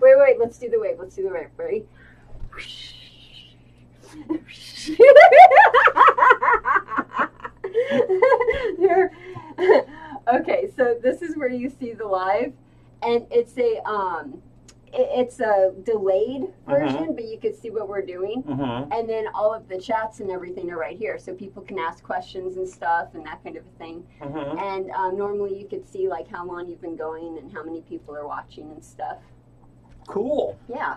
Wait, let's do the wave. Let's do the wave. Ready? Okay, so this is where you see the live, and it's a delayed version, but you can see what we're doing. And then all of the chats and everything are right here, so people can ask questions and stuff and that kind of a thing. And normally you could see like how long you've been going and how many people are watching and stuff. Cool. Yeah.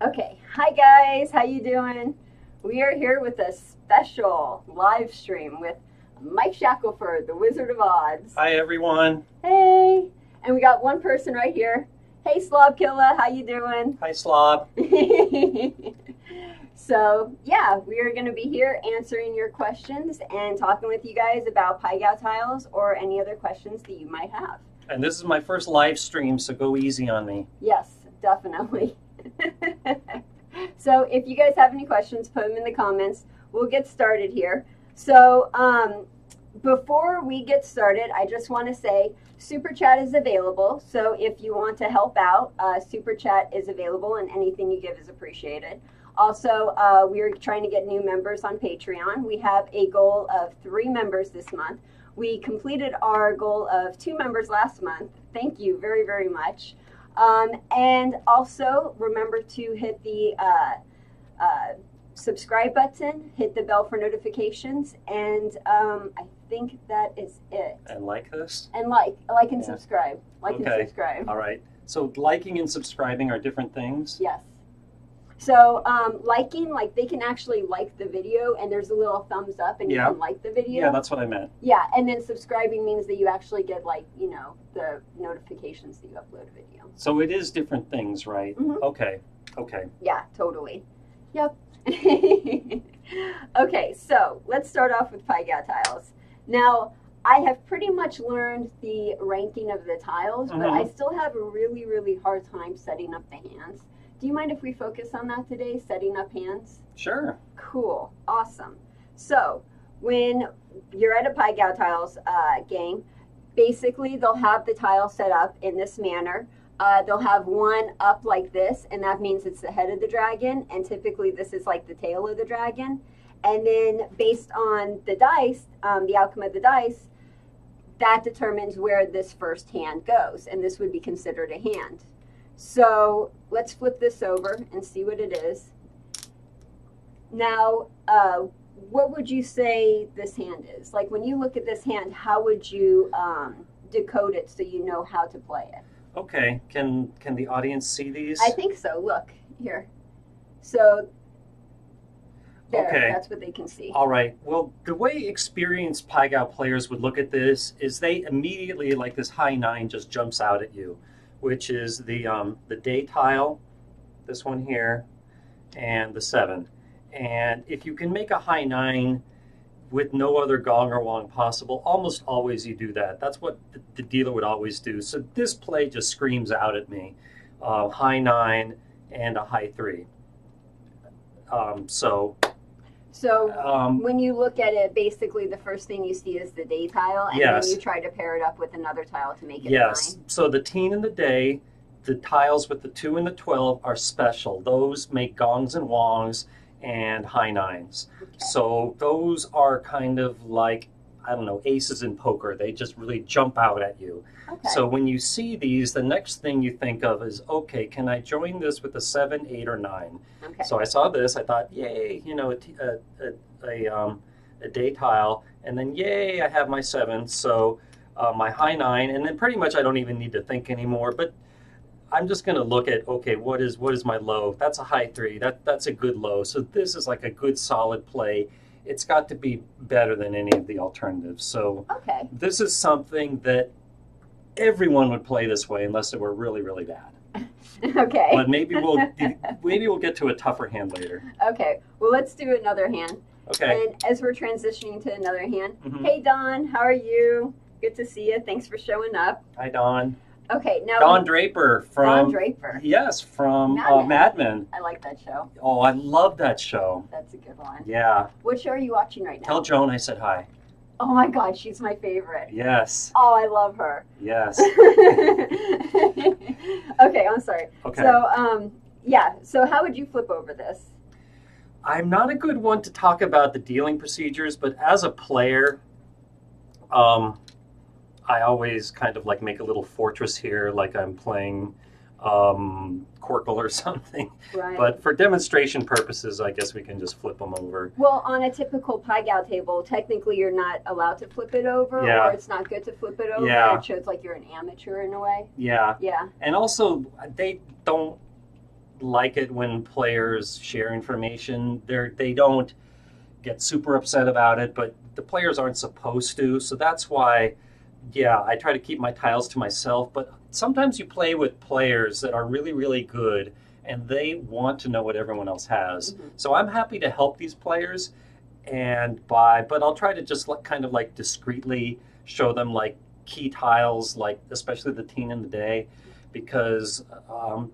Okay. Hi guys, how you doing? We are here with a special live stream with Mike Shackleford, the Wizard of Odds. Hi everyone. Hey. And we got one person right here. Hey Slob Killa, how you doing? Hi Slob. So yeah, we are going to be here answering your questions and talking with you guys about Pai Gow Tiles or any other questions that you might have. And this is my first live stream, so go easy on me. Yes, definitely. So if you guys have any questions, put them in the comments. We'll get started here. So before we get started, I just want to say Super Chat is available. So if you want to help out, Super Chat is available and anything you give is appreciated. Also, we're trying to get new members on Patreon. We have a goal of 3 members this month. We completed our goal of 2 members last month. Thank you very, very much. And also remember to hit the subscribe button, hit the bell for notifications, and I think that is it. And like this? And like and subscribe. Like and subscribe. All right. So liking and subscribing are different things? Yes. So liking, like they can actually like the video and there's a little thumbs up and you can like the video. Yeah, that's what I meant. Yeah, and then subscribing means that you actually get like, you know, the notifications that you upload a video. So it is different things, right? Okay. Okay. Yeah, totally. Yep. Okay, so let's start off with Pai Gow Tiles. Now, I have pretty much learned the ranking of the tiles, but I still have a really, really hard time setting up the hands. Do you mind if we focus on that today, setting up hands? Sure. Cool. Awesome. So when you're at a Pai Gow Tiles game, basically they'll have the tile set up in this manner. They'll have one up like this, and that means it's the head of the dragon, and typically this is like the tail of the dragon. And then based on the dice, the outcome of the dice, that determines where this first hand goes, and this would be considered a hand. So let's flip this over and see what it is. Now, what would you say this hand is? Like when you look at this hand, how would you decode it so you know how to play it? Okay, can the audience see these? I think so. Look here. So there, that's what they can see. All right. Well, the way experienced Pai Gow players would look at this is they immediately, like this high 9 just jumps out at you, which is the day tile, this one here, and the 7. And if you can make a high 9 with no other gong or wong possible, almost always you do that. That's what the dealer would always do. So this play just screams out at me, high 9 and a high 3. So when you look at it, basically the first thing you see is the day tile, and then you try to pair it up with another tile to make it a 9. So the teen and the day, the tiles with the 2 and the 12 are special. Those make gongs and wongs and high 9s. Okay. So those are kind of like, I don't know, aces in poker. They just really jump out at you. Okay. So when you see these, the next thing you think of is, okay, can I join this with a 7, 8, or 9? Okay. So I saw this, I thought, yay, you know, a day tile, and then yay, I have my 7. So my high 9, and then pretty much I don't even need to think anymore. But I'm just going to look at, okay, what is my low? That's a high 3. That's a good low. So this is like a good solid play. It's got to be better than any of the alternatives. So this is something that everyone would play this way unless it were really, really bad. Okay. But maybe we'll get to a tougher hand later. Okay. Well, let's do another hand. Okay. And as we're transitioning to another hand, hey Don, how are you? Good to see you. Thanks for showing up. Hi Don. Okay, now Don Draper from Don Draper. Yes, from Mad Men. I like that show. Oh, I love that show. That's a good one. Yeah. What show are you watching right now? Tell Joan I said hi. Oh my God, she's my favorite. Yes. Oh, I love her. Yes. Okay, I'm sorry. Okay. So, yeah. So how would you flip over this? I'm not a good one to talk about the dealing procedures, but as a player, I always kind of like make a little fortress here, like I'm playing Corkle or something. Right. But for demonstration purposes, I guess we can just flip them over. Well, on a typical Pai Gow table, technically you're not allowed to flip it over, Yeah. or it's not good to flip it over. Yeah. It shows like you're an amateur in a way. Yeah. Yeah. And also, they don't like it when players share information. They don't get super upset about it, but the players aren't supposed to. So that's why, yeah, I try to keep my tiles to myself. But sometimes you play with players that are really, really good, and they want to know what everyone else has. Mm-hmm. So I'm happy to help these players, but I'll try to just kind of like discreetly show them like key tiles, like especially the teen in the day, because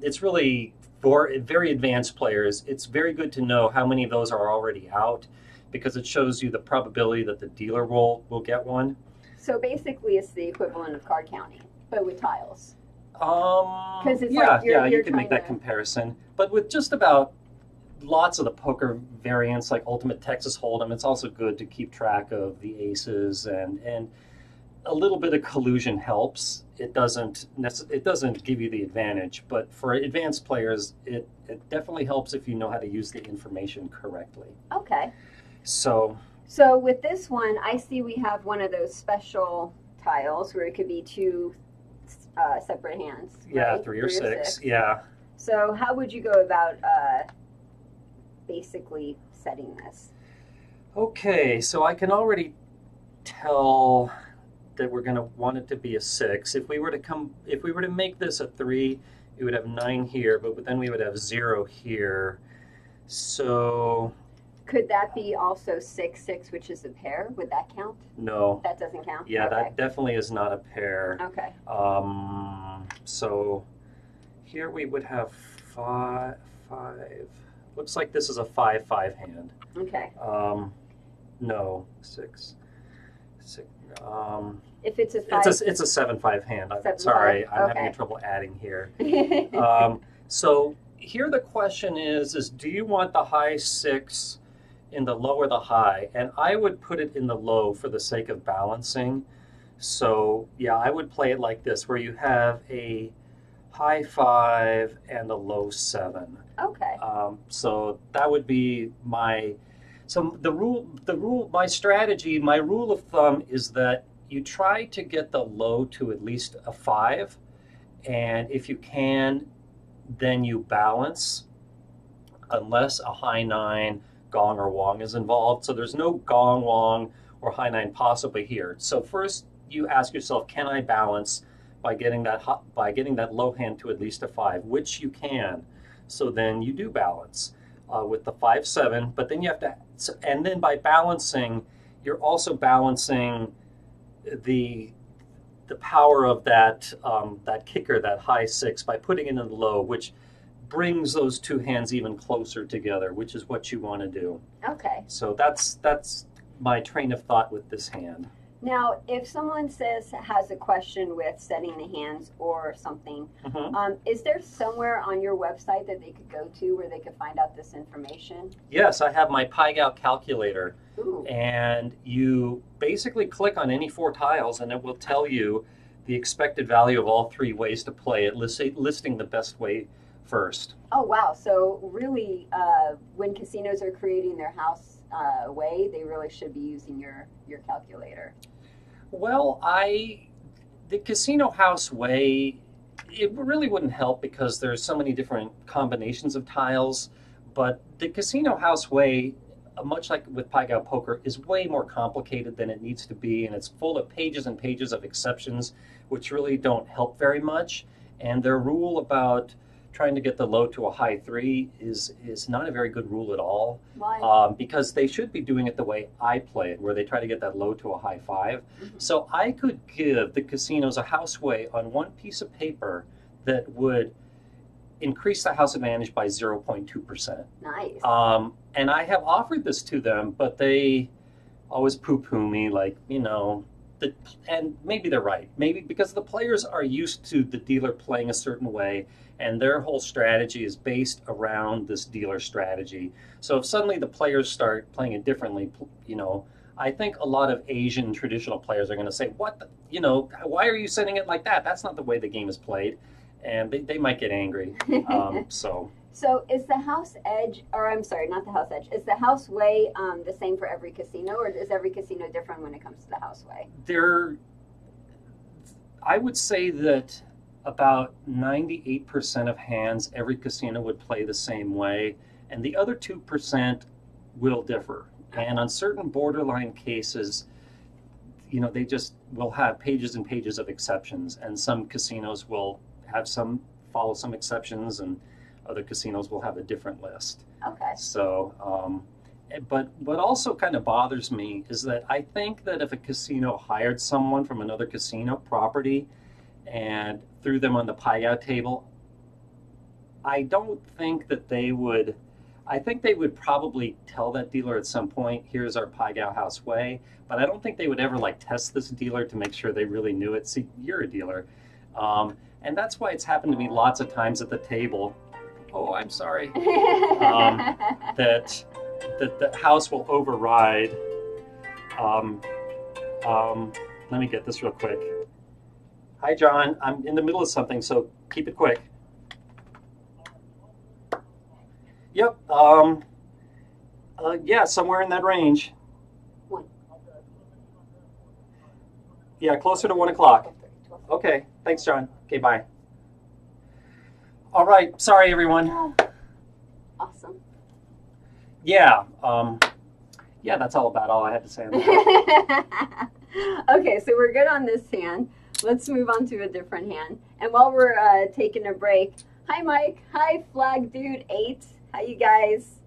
it's really, for very advanced players, it's very good to know how many of those are already out, because it shows you the probability that the dealer will get one. So basically, it's the equivalent of card counting, but with tiles. Because it's yeah, like you're you can make trying that to- comparison. But with just about lots of the poker variants, like Ultimate Texas Hold'em, it's also good to keep track of the aces, and a little bit of collusion helps. It doesn't give you the advantage, but for advanced players, it definitely helps if you know how to use the information correctly. Okay. So with this one, I see we have one of those special tiles where it could be two separate hands. yeah, right? 3 or 6. Yeah. So how would you go about basically setting this? Okay, so I can already tell that we're going to want it to be a 6. If we were to make this a 3, it would have 9 here, but then we would have 0 here. So Could that be also 6, 6, which is a pair? Would that count? no. That doesn't count? Yeah, Okay. that definitely is not a pair. Okay. So here we would have 5. Looks like this is a 5-5 hand. Okay. No, 6. If it's a 5. It's a 7-5 hand. I'm 7-5, sorry, I'm okay. having trouble adding here. So here the question is do you want the high 6 in the low or the high? And I would put it in the low for the sake of balancing. So yeah, I would play it like this, where you have a high 5 and a low 7. Okay. So that would be my. So my strategy, my rule of thumb is that you try to get the low to at least a 5, and if you can, then you balance, unless a high 9, gong, or wong is involved. So there's no gong, wong, or high 9 possibly here. So first you ask yourself, can I balance by getting that low hand to at least a 5, which you can. So then you do balance with the 5-7, but then you have to, and then by balancing, you're also balancing the power of that kicker, that high 6, by putting it in the low, which brings those two hands even closer together, which is what you want to do. Okay. So that's my train of thought with this hand. Now, if someone has a question with setting the hands or something, is there somewhere on your website that they could go to where they could find out this information? Yes, I have my Pai Gow calculator. Ooh. And you basically click on any 4 tiles and it will tell you the expected value of all 3 ways to play it, listing the best way first. Oh, wow. So really, when casinos are creating their house way, they really should be using your calculator. Well, the casino house way, it really wouldn't help because there's so many different combinations of tiles, but the casino house way, much like with Pai Gow Poker, is way more complicated than it needs to be, and it's full of pages and pages of exceptions, which really don't help very much. And their rule about trying to get the low to a high 3 is not a very good rule at all. Why? Because they should be doing it the way I play it, where they try to get that low to a high 5. So I could give the casinos a house way on one piece of paper that would increase the house advantage by 0.2%. Nice. And I have offered this to them, but they always poo-poo me, like, you know, and maybe they're right. Maybe because the players are used to the dealer playing a certain way, and their whole strategy is based around this dealer strategy. So if suddenly the players start playing it differently, you know, I think a lot of Asian traditional players are going to say, what, you know, why are you setting it like that? That's not the way the game is played. And they might get angry. So is the house edge, or I'm sorry, not the house edge, is the house way the same for every casino, or is every casino different when it comes to the house way? I would say that about 98% of hands, every casino would play the same way, and the other 2% will differ. And on certain borderline cases, you know, they just will have pages and pages of exceptions, and some casinos will have follow some exceptions, and other casinos will have a different list. Okay. So, but what also kind of bothers me is that I think that if a casino hired someone from another casino property and threw them on the Pai Gow table, I don't think that they would. I think they would probably tell that dealer at some point, here's our Pai Gow house way, but I don't think they would ever like test this dealer to make sure they really knew it. See, you're a dealer. And that's why it's happened to me lots of times at the table. Oh, I'm sorry. That the house will override. Let me get this real quick. Hi, John. I'm in the middle of something, so keep it quick. Yep. Yeah, somewhere in that range. Yeah, closer to 1 o'clock. Okay. Thanks, John. Okay, bye. All right. Sorry, everyone. Awesome. Yeah. Yeah, that's all I had to say on that. Okay, so we're good on this hand. Let's move on to a different hand. And while we're taking a break, hi, Mike. Hi, Flag Dude 8. How you guys?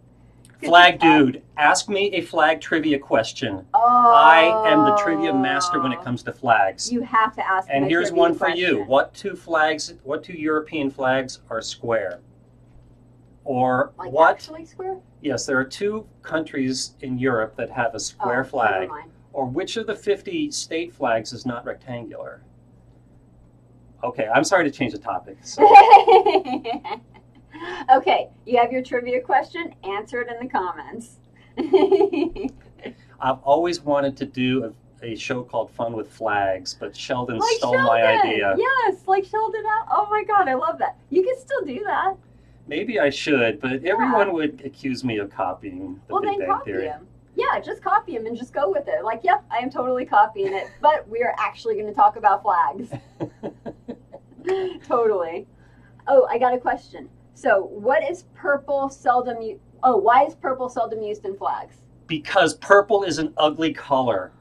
Flag Dude, ask me a flag trivia question. Oh. I am the trivia master when it comes to flags. You have to ask me. And here's one for you. What two European flags are square? Or like what? Actually square? Yes, there are 2 countries in Europe that have a square flag. Never mind. Or which of the 50 state flags is not rectangular? Okay, I'm sorry to change the topic. So. Okay, you have your trivia question. Answer it in the comments. I've always wanted to do a show called Fun with Flags, but Sheldon like stole Sheldon. my idea. Yes, like Sheldon. Oh my God, I love that. You can still do that. Maybe I should, but everyone would accuse me of copying the Big Bang Theory. Him. Yeah, just copy him and just go with it. Like, yep, I am totally copying it, but we are actually going to talk about flags. Totally. Oh, I got a question. So, why is purple seldom used in flags? Because purple is an ugly color.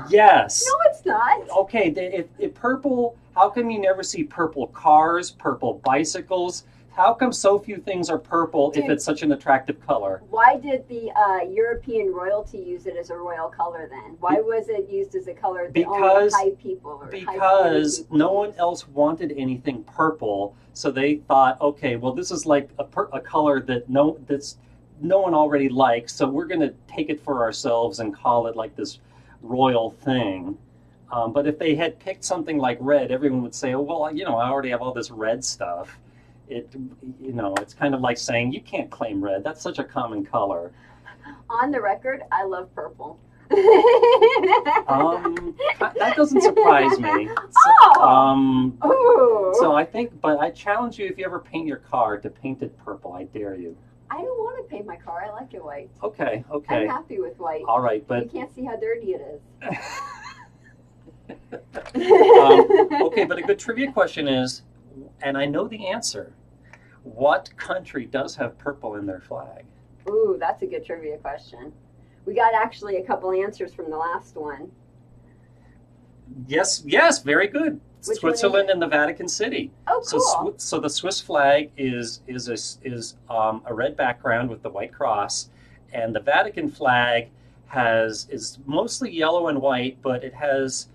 Yes. No, it's not. Okay, if purple, how come you never see purple cars, purple bicycles? How come so few things are purple if it's such an attractive color? Why did the European royalty use it as a royal color then? Why was it used as a color that only high people or because no one else wanted anything purple, so they thought, okay, well, this is like a color that no one already likes, so we're going to take it for ourselves and call it like this royal thing. But if they had picked something like red, everyone would say, oh, well, you know, I already have all this red stuff. It's kind of like saying you can't claim red. That's such a common color. On the record, I love purple. That doesn't surprise me. So I think, but I challenge you, if you ever paint your car, to paint it purple. I dare you. I don't want to paint my car. I like it white. Okay. I'm happy with white. All right, but you can't see how dirty it is. Okay, but a good trivia question is, and I know the answer, what country does have purple in their flag? Ooh, that's a good trivia question. We got actually a couple answers from the last one. Yes, very good. Which Switzerland and the Vatican City. Oh, cool. So the Swiss flag is a red background with the white cross, and the Vatican flag is mostly yellow and white, but it has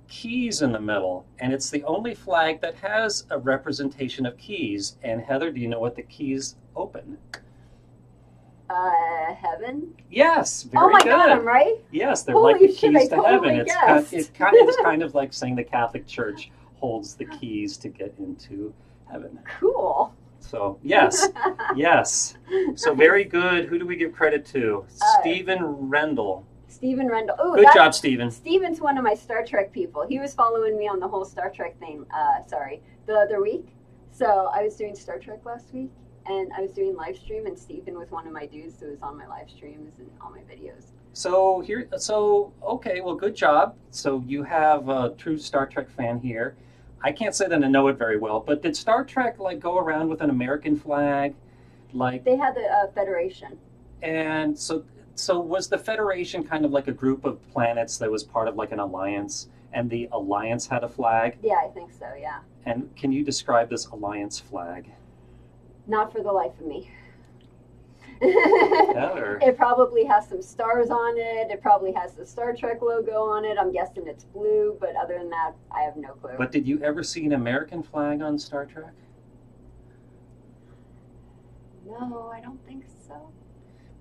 keys in the middle, and it's the only flag that has a representation of keys. And Heather, do you know what the keys open? Heaven. Yes, very Oh my good. God, I'm right. Yes, they're Holy like the shit, keys I to totally heaven. guessed. It's kind of like saying the Catholic Church holds the keys to get into heaven. Cool. So yes, yes. So very good. Who do we give credit to? Stephen Rendell. Stephen Rendell. Oh, Good job, Stephen. Stephen's one of my Star Trek people. He was following me on the whole Star Trek thing. The other week. So I was doing Star Trek last week, and I was doing live stream, and Stephen was one of my dudes who was on my live streams and all my videos. Okay, well, good job. So you have a true Star Trek fan here. I can't say that I know it very well, but did Star Trek like go around with an American flag? Like they had the Federation. And so was the Federation kind of like a group of planets that was part of like an alliance, and the alliance had a flag? Yeah, I think so, yeah. And can you describe this alliance flag? Not for the life of me. Or... It probably has some stars on it. It probably has the Star Trek logo on it. I'm guessing it's blue, but other than that, I have no clue. But did you ever see an American flag on Star Trek? No, I don't think so.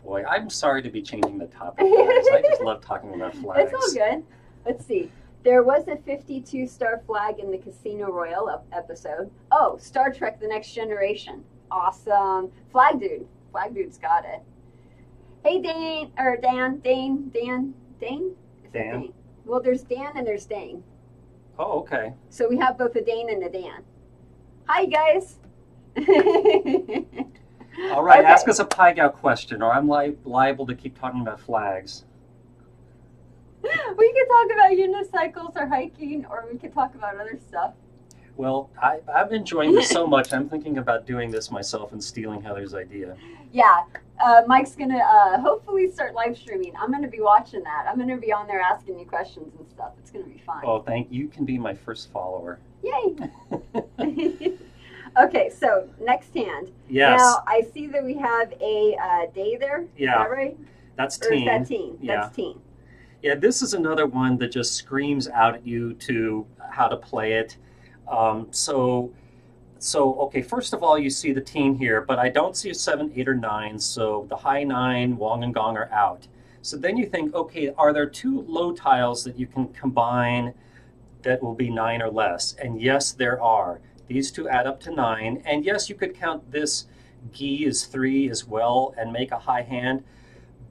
Boy, I'm sorry to be changing the topic, guys. I just love talking about flags. It's all good. Let's see. There was a 52-star flag in the Casino Royale episode. Oh, Star Trek The Next Generation. Awesome. Flag Dude. Flag Dude's got it. Hey, Dan. Dan? Well, there's Dan and there's Dane. Oh, okay. So we have both a Dane and a Dan. Hi, guys. All right, okay. Ask us a Pai Gow question, or I'm liable to keep talking about flags. We could talk about unicycles or hiking, or we could talk about other stuff. Well, I'm enjoying this so much, I'm thinking about doing this myself and stealing Heather's idea. Yeah, Mike's going to hopefully start live streaming. I'm going to be watching that. I'm going to be on there asking you questions and stuff. It's going to be fun. Oh, thank you. You can be my first follower. Yay! Okay, so next hand. Yes. Now, I see that we have a day there. Yeah. Is that right? That's teen. Or is that teen? Yeah. That's teen. Yeah, this is another one that just screams out at you to how to play it. Okay, first of all, you see the teen here, but I don't see a 7, 8, or 9, so the high 9, Wong and Gong are out. So then you think, okay, are there 2 low tiles that you can combine that will be 9 or less? And yes, there are. These 2 add up to 9, and yes, you could count this gi as 3 as well and make a high hand,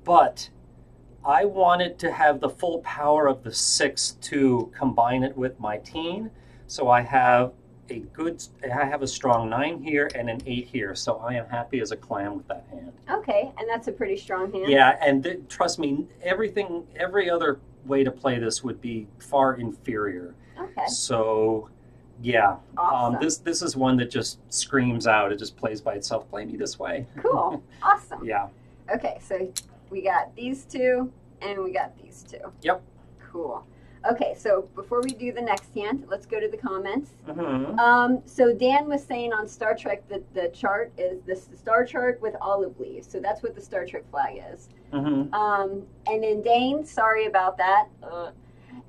but I wanted to have the full power of the 6 to combine it with my teen. So I have a strong 9 here and an 8 here. So I am happy as a clam with that hand. Okay, and that's a pretty strong hand. Yeah, and trust me, every other way to play this would be far inferior. Okay. So, yeah. Awesome. This is one that just screams out. It just plays by itself. Play me this way. Cool. Awesome. Yeah. Okay, so we got these 2 and we got these 2. Yep. Cool. Okay, so before we do the next hand, let's go to the comments. Mm-hmm. So Dan was saying on Star Trek that the chart is the star chart with olive leaves. So that's what the Star Trek flag is. Mm-hmm. And then Dane, sorry about that.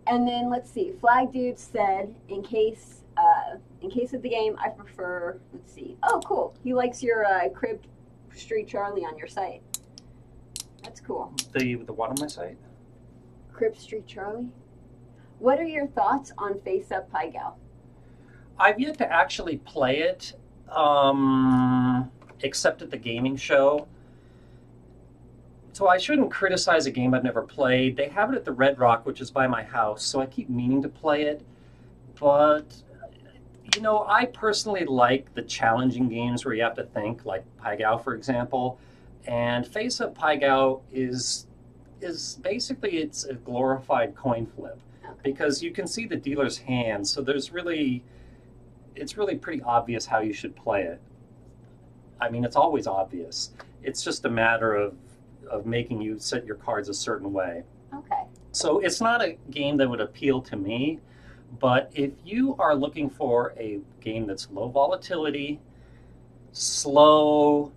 And then let's see, Flag Dude said, in case of the game, I prefer, let's see. Oh, cool. He likes your Crib Street Charlie on your site. That's cool. The what on my site? Crib Street Charlie. What are your thoughts on Face Up Pai Gow? I've yet to actually play it, except at the gaming show. So I shouldn't criticize a game I've never played. They have it at the Red Rock, which is by my house, so I keep meaning to play it. But, you know, I personally like the challenging games where you have to think, like Pai Gow, for example. And Face Up Pai Gow is basically, it's a glorified coin flip. Because you can see the dealer's hand, so it's really pretty obvious how you should play it. I mean, it's always obvious. It's just a matter of making you set your cards a certain way. Okay. So it's not a game that would appeal to me, but if you are looking for a game that's low volatility, slow,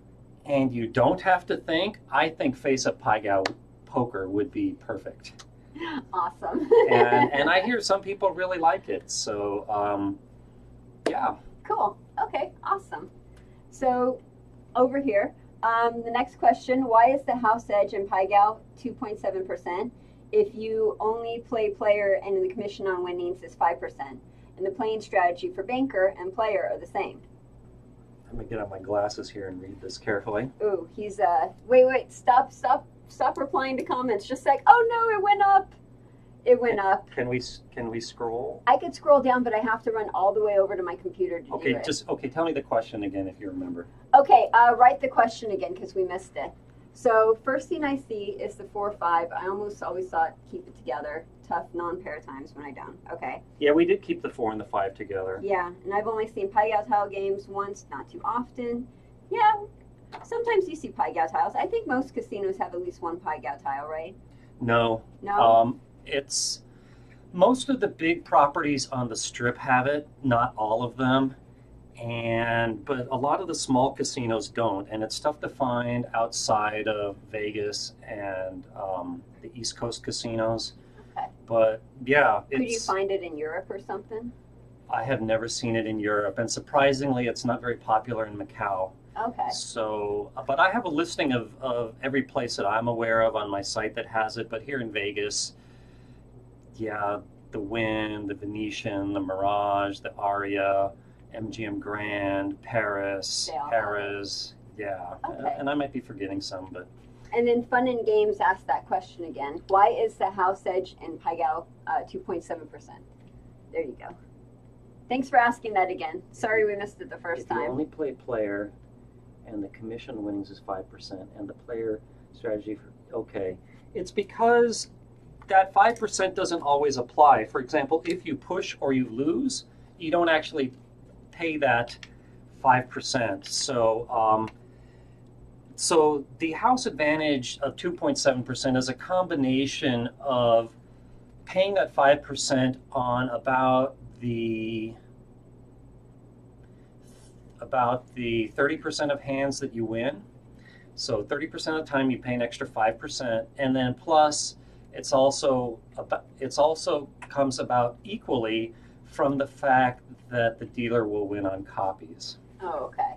and you don't have to think, I think Face Up Pai Gow Poker would be perfect. Awesome. and I hear some people really like it, so yeah. Cool. Okay, awesome. So over here, The next question, why is the house edge in Pai Gow 2.7% if you only play player and the commission on winnings is 5%? And the playing strategy for banker and player are the same. Let me get out my glasses here and read this carefully. Ooh, he's, wait, stop replying to comments. Just like, oh no, it went up. It went up. Can we scroll? I could scroll down, but I have to run all the way over to my computer to do it. Okay, tell me the question again if you remember. Okay, write the question again because we missed it. So first thing I see is the 4-5. I almost always thought keep it together. Tough non-pair times when I don't. Okay. Yeah, we did keep the 4 and the 5 together. Yeah, and I've only seen Pai Gow tile games once, not too often. Yeah, sometimes you see Pai Gow tiles. I think most casinos have at least one Pai Gow tile, right? No. No? It's most of the big properties on the strip have it, not all of them. But a lot of the small casinos don't, and it's tough to find outside of Vegas and the East Coast casinos. Okay. But yeah, could you find it in Europe or something? I have never seen it in Europe, and surprisingly, it's not very popular in Macau. Okay. So, but I have a listing of every place that I'm aware of on my site that has it. But here in Vegas, yeah, the Wynn, the Venetian, the Mirage, the Aria, MGM Grand, Paris, Harrah's, yeah. Okay. And I might be forgetting some, but. And then Fun and Games asked that question again. Why is the house edge in Pai Gow 2.7%? There you go. Thanks for asking that again. Sorry we missed it the first time. If you only play player and the commission winnings is 5% and the player strategy for, okay. It's because that 5% doesn't always apply. For example, if you push or you lose, you don't actually pay that 5%. So the house advantage of 2.7% is a combination of paying that 5% on about the 30% of hands that you win. So 30% of the time you pay an extra 5%, and then plus it's also comes about equally from the fact that the dealer will win on copies. Oh, okay.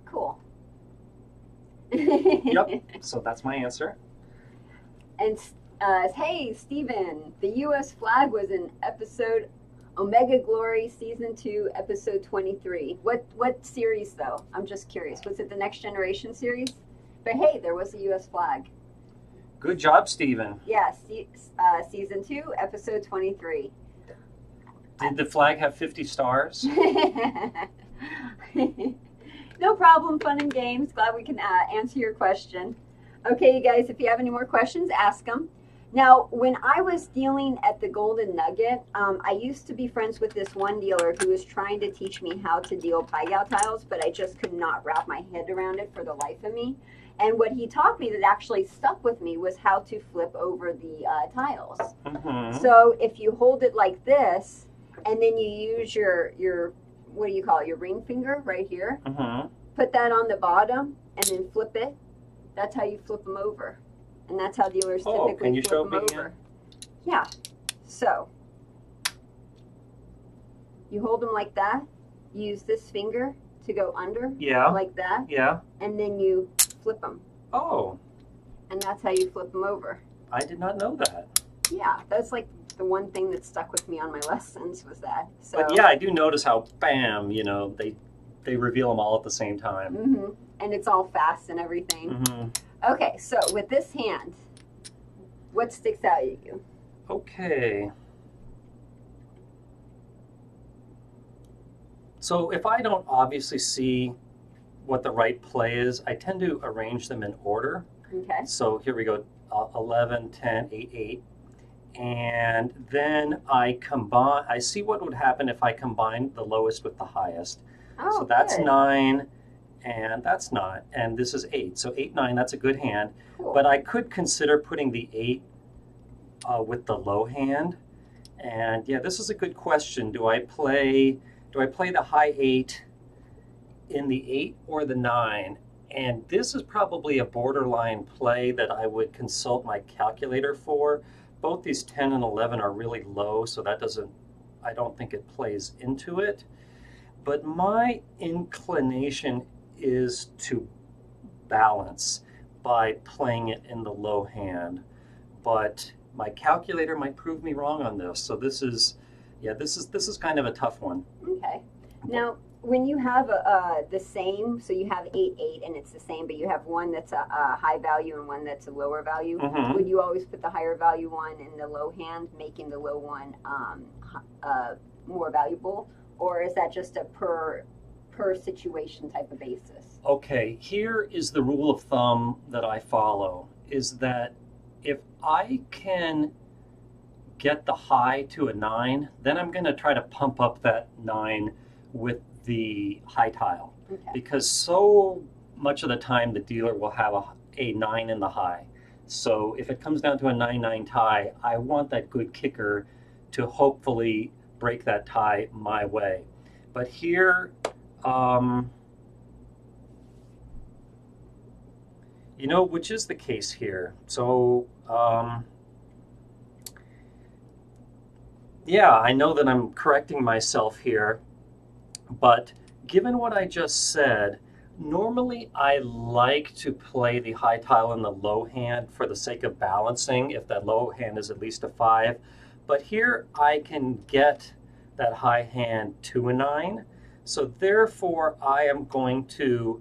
Cool. Yep. So that's my answer. And hey, Steven, the U.S. flag was in episode Omega Glory Season 2, Episode 23. What series, though? I'm just curious. Was it the Next Generation series? But hey, there was a U.S. flag. Good job, Steven. Yeah, Season 2, Episode 23. Did the flag have 50 stars? No problem, Fun and Games. Glad we can answer your question. Okay, you guys, if you have any more questions, ask them. Now, when I was dealing at the Golden Nugget, I used to be friends with this one dealer who was trying to teach me how to deal Pai Gow tiles, but I just could not wrap my head around it for the life of me. And what he taught me that actually stuck with me was how to flip over the tiles. Mm-hmm. So if you hold it like this, and then you use your what do you call it, your ring finger right here, mm-hmm. Put that on the bottom, and then flip it. That's how you flip them over. And that's how dealers typically flip them over. Yeah. So you hold them like that. Use this finger to go under. Yeah. Like that. Yeah. And then you flip them. Oh. And that's how you flip them over. I did not know that. Yeah. That's like the one thing that stuck with me on my lessons was that. So. But yeah, I do notice how, bam, you know, they reveal them all at the same time. Mm-hmm. And it's all fast and everything. Mm-hmm. Okay, so with this hand, what sticks out at you? Okay. So if I don't obviously see what the right play is, I tend to arrange them in order. Okay. So here we go, 11, 10, 8, 8. And then I see what would happen if I combine the lowest with the highest. Oh, so that's good. 9, and that's not, and this is 8. So 8, 9, that's a good hand. Cool. But I could consider putting the 8 with the low hand. And yeah, this is a good question. Do I play the high 8 in the 8 or the 9? And this is probably a borderline play that I would consult my calculator for. Both these 10 and 11 are really low, so I don't think it plays into it. But my inclination is to balance by playing it in the low hand. But my calculator might prove me wrong on this. So this is kind of a tough one. Okay. Now, when you have the same, so you have 8-8 and it's the same, but you have one that's a high value and one that's a lower value, would you always put the higher value one in the low hand, making the low one more valuable? Or is that just a per situation type of basis? Okay, here is the rule of thumb that I follow, is that if I can get the high to a 9, then I'm going to try to pump up that 9 with the high tile. Okay. Because so much of the time the dealer will have a 9 in the high. So if it comes down to a 9-9 tie, I want that good kicker to hopefully break that tie my way. But here, you know, which is the case here. So, yeah, I know that I'm correcting myself here, but given what I just said, normally I like to play the high tile in the low hand for the sake of balancing if that low hand is at least a 5. But here I can get that high hand to a 9. So therefore I am going to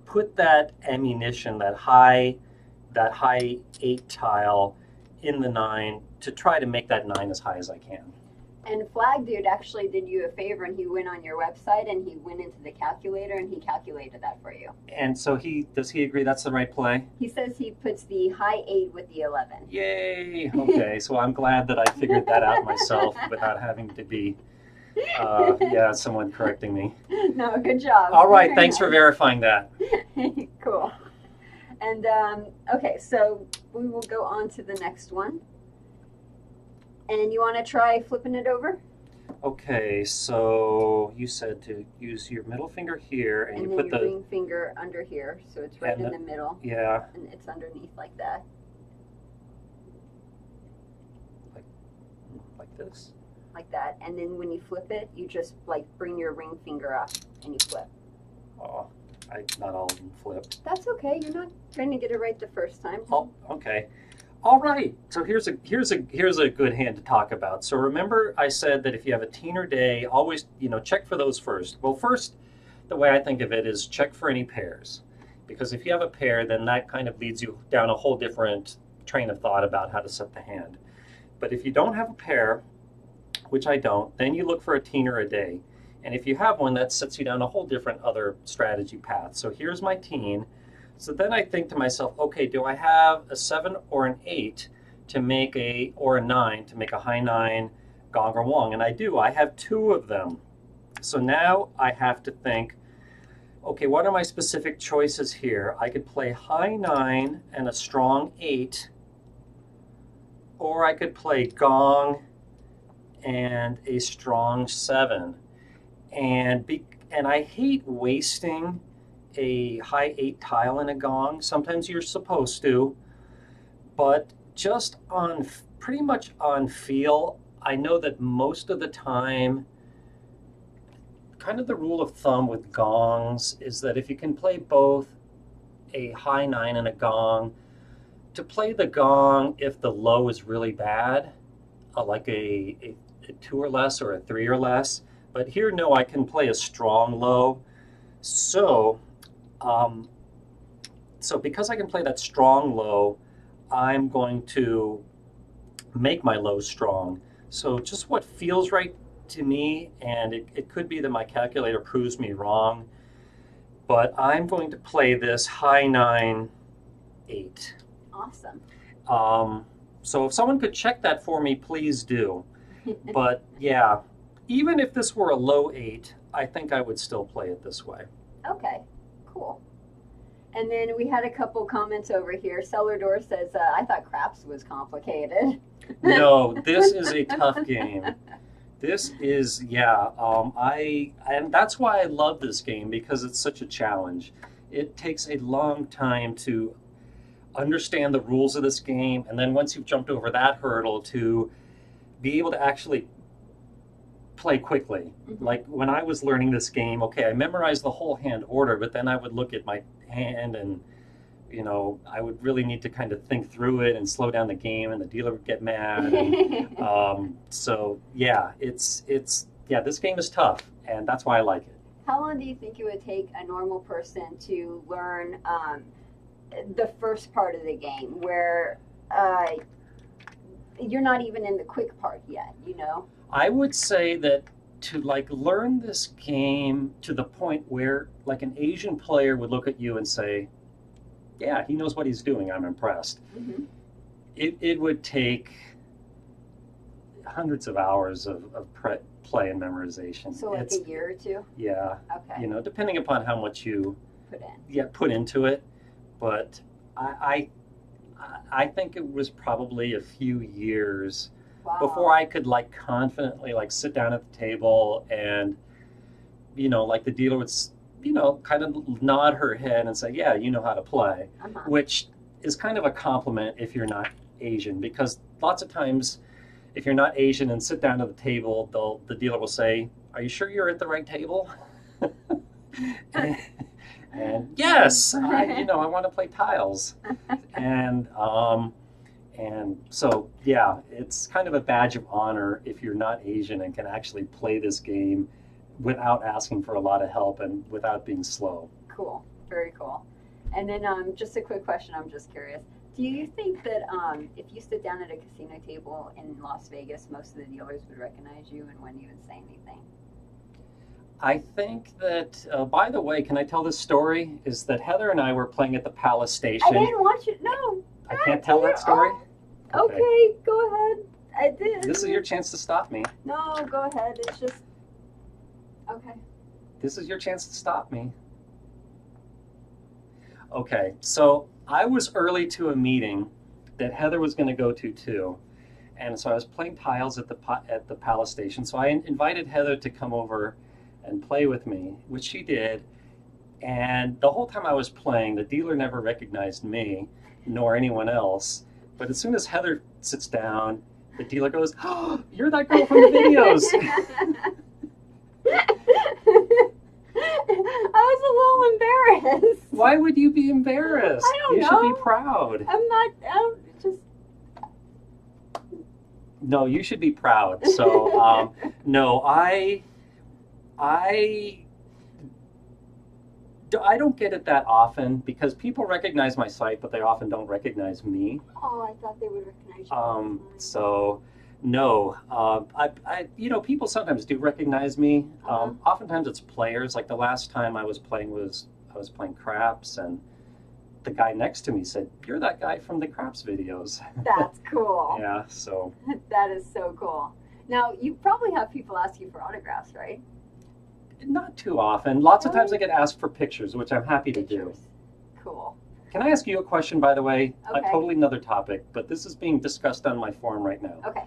put that ammunition, that high 8 tile in the 9 to try to make that 9 as high as I can. And Flag Dude actually did you a favor, and he went on your website and he went into the calculator and he calculated that for you. And so does he agree that's the right play? He says he puts the high 8 with the 11. Yay! Okay, so I'm glad that I figured that out myself without having to be, someone correcting me. No, good job. All right, Very thanks nice. for verifying that. Cool. And okay, so we will go on to the next one. And you want to try flipping it over? Okay, so you said to use your middle finger here, and you then put your the ring finger under here, so it's right in the middle. Yeah, And it's underneath like that. like this. Like that. And then when you flip it, you just like bring your ring finger up and you flip. Oh, not all of them flipped. That's okay. You're not trying to get it right the first time. Oh, okay. All right. So here's a good hand to talk about. So remember I said that if you have a teen or day, always, check for those first. Well, first, the way I think of it is check for any pairs. Because if you have a pair, then that kind of leads you down a whole different train of thought about how to set the hand. But if you don't have a pair, which I don't, then you look for a teen or a day. And if you have one, that sets you down a whole different other strategy path. So here's my teen. So then I think to myself, okay, do I have a 7 or an 8 to make or a 9 to make a high 9 gong or wong? And I do. I have 2 of them. So now I have to think, okay, what are my specific choices here? I could play high 9 and a strong 8, or I could play gong and a strong 7. And I hate wasting a high 8 tile in a gong. Sometimes you're supposed to, but just pretty much on feel, I know that most of the time, kind of the rule of thumb with gongs is that if you can play both a high 9 and a gong, to play the gong if the low is really bad, like a 2 or less or a 3 or less. But here, no, I can play a strong low. So because I can play that strong low, I'm going to make my low strong. So just what feels right to me, and it could be that my calculator proves me wrong, but I'm going to play this high 9, 8. Awesome. So if someone could check that for me, please do. But yeah, even if this were a low 8, I think I would still play it this way. Okay, cool. And then we had a couple comments over here. Cellar Door says, I thought craps was complicated. No, this is a tough game. This is, and that's why I love this game, because it's such a challenge. It takes a long time to understand the rules of this game, and then once you've jumped over that hurdle, to be able to actually play quickly. Like when I was learning this game, okay, I memorized the whole hand order, but then I would look at my hand and, you know, I would really need to kind of think through it and slow down the game, and the dealer would get mad. And, so yeah, this game is tough, and that's why I like it. How long do you think it would take a normal person to learn the first part of the game, where you're not even in the quick part yet, you know? I would say that to like learn this game to the point where like an Asian player would look at you and say, yeah, he knows what he's doing, I'm impressed. It would take hundreds of hours of play and memorization. So like a year or two? Yeah. Okay. You know, depending upon how much you put into it. But I think it was probably a few years before I could like confidently like sit down at the table and, you know, like the dealer would, you know, kind of nod her head and say, yeah, you know how to play, which is kind of a compliment if you're not Asian, because lots of times if you're not Asian and sit down at the table, the dealer will say, are you sure you're at the right table? and yes, I want to play tiles. And so, yeah, it's kind of a badge of honor if you're not Asian and can actually play this game without asking for a lot of help and without being slow. Cool. Very cool. And then just a quick question, I'm just curious. Do you think that if you sit down at a casino table in Las Vegas, most of the dealers would recognize you and wouldn't even say anything? I think that, by the way, can I tell this story? Is that Heather and I were playing at the Palace Station. I didn't want you. No. I can't tell that story? Okay, go ahead. I did. This is your chance to stop me. No, go ahead. It's just... Okay. This is your chance to stop me. Okay, so I was early to a meeting that Heather was going to go to too. And so I was playing tiles at the Palace Station. So I invited Heather to come over and play with me, which she did. And the whole time I was playing, the dealer never recognized me, nor anyone else. But as soon as Heather sits down, the dealer goes, oh, you're that girl from the videos. I was a little embarrassed. Why would you be embarrassed? I don't know. You should be proud. No, you should be proud. So, no, I don't get it that often because people recognize my site, but they often don't recognize me. Oh, I thought they would recognize you. So, no, people sometimes do recognize me. Oftentimes it's players. Like the last time I was playing craps, and the guy next to me said, "You're that guy from the craps videos." That's cool. Yeah, so. That is so cool. Now, you probably have people ask you for autographs, right? Not too often. Lots of times I get asked for pictures, which I'm happy to do. Cool. Can I ask you a question, by the way? Okay. Totally another topic, but this is being discussed on my forum right now. Okay.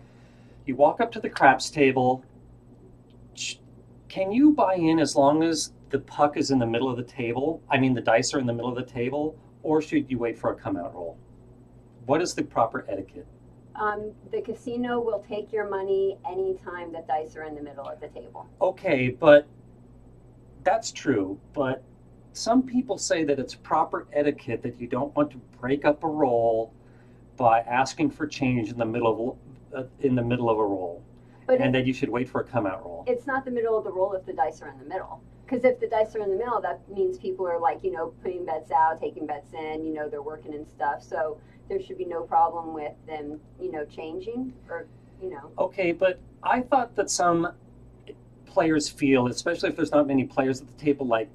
You walk up to the craps table. Can you buy in as long as the puck is in the middle of the table? I mean, the dice are in the middle of the table, or should you wait for a come-out roll? What is the proper etiquette? The casino will take your money anytime the dice are in the middle of the table. Okay, but that's true, but some people say that it's proper etiquette that you don't want to break up a roll by asking for change in the middle of a roll, and that you should wait for a come-out roll. It's not the middle of the roll if the dice are in the middle. Because if the dice are in the middle, that means people are like, putting bets out, taking bets in, they're working and stuff. So there should be no problem with them, changing or. Okay, but I thought that some players feel, especially if there's not many players at the table, like,